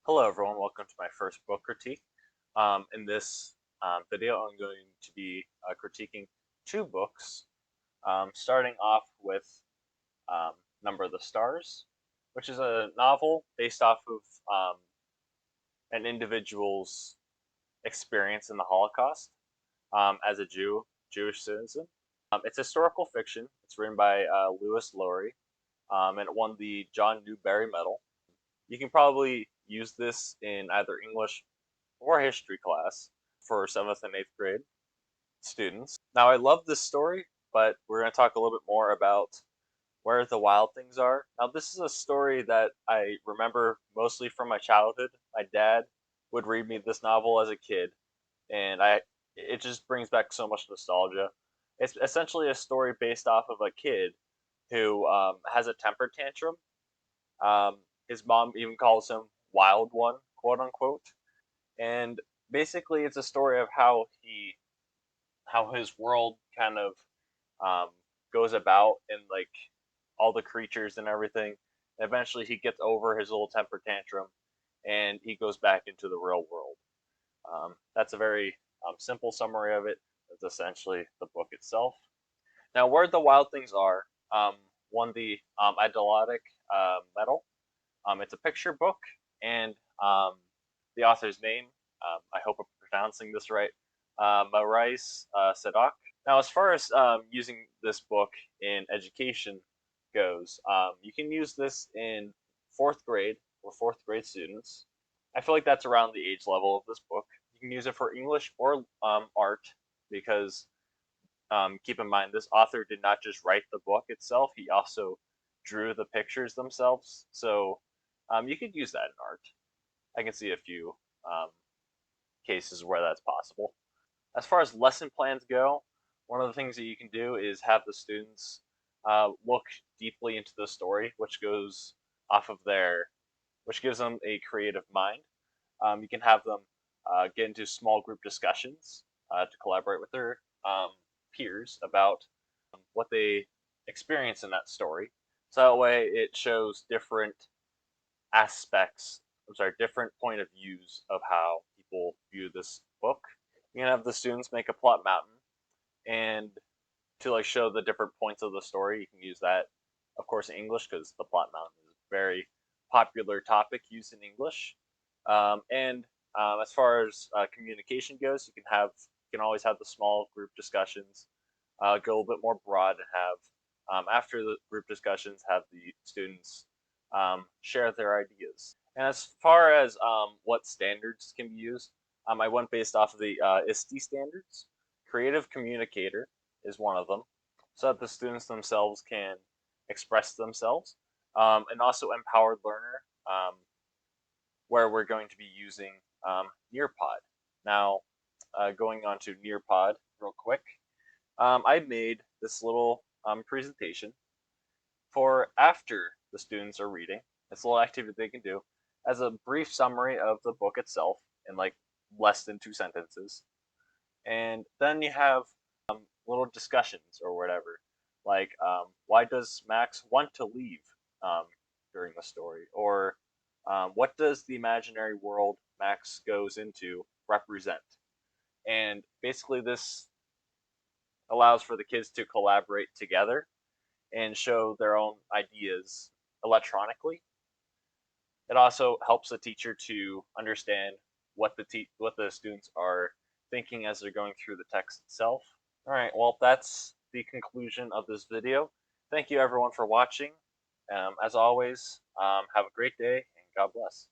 Hello everyone, welcome to my first book critique. In this video, I'm going to be critiquing two books, starting off with um, Number of the Stars, which is a novel based off of an individual's experience in the Holocaust as a Jewish citizen. It's historical fiction. It's written by Lowry, and it won the John Newbery Medal. You can probably use this in either English or history class for 7th and 8th grade students. Now, I love this story, but we're going to talk a little bit more about where the wild things are. Now, this is a story that I remember mostly from my childhood. My dad would read me this novel as a kid, and it just brings back so much nostalgia. It's essentially a story based off of a kid who has a temper tantrum. His mom even calls him Wild One, quote unquote. And basically, it's a story of how his world kind of um, goes about and like all the creatures and everything. And eventually, he gets over his little temper tantrum, and he goes back into the real world. That's a very simple summary of it. That's essentially the book itself. Now, where the wild things are won the Idolotic medal. It's a picture book, and the author's name, I hope I'm pronouncing this right, Maurice Sedak. Now, as far as using this book in education goes, you can use this in fourth grade or fourth grade students. I feel like that's around the age level of this book. You can use it for English or art because keep in mind this author did not just write the book itself; he also drew the pictures themselves. So you could use that in art. I can see a few um, cases where that's possible. As far as lesson plans go, one of the things that you can do is have the students look deeply into the story, which goes off of which gives them a creative mind. You can have them get into small group discussions to collaborate with their peers about what they experience in that story. So that way it shows different aspects, different point of views of how people view this book. You can have the students make a plot mountain, and to like show the different points of the story, you can use that, of course, in English because the plot mountain is a very popular topic used in English. And as far as communication goes, you can always have the small group discussions, go a little bit more broad, and have after the group discussions, have the students share their ideas. And as far as what standards can be used, I went based off of the ISTE standards. Creative communicator is one of them, so that the students themselves can express themselves, and also empowered learner, where we're going to be using Nearpod. Now, going on to Nearpod real quick, I made this little presentation for after the students are reading. It's a little activity they can do as a brief summary of the book itself in like less than 2 sentences. And then you have little discussions or whatever, like why does Max want to leave um, during the story, or what does the imaginary world Max goes into represent? And basically, this allows for the kids to collaborate together and show their own ideas electronically. It also helps the teacher to understand what the students are thinking as they're going through the text itself. All right, well, that's the conclusion of this video. Thank you everyone for watching. As always, have a great day and God bless.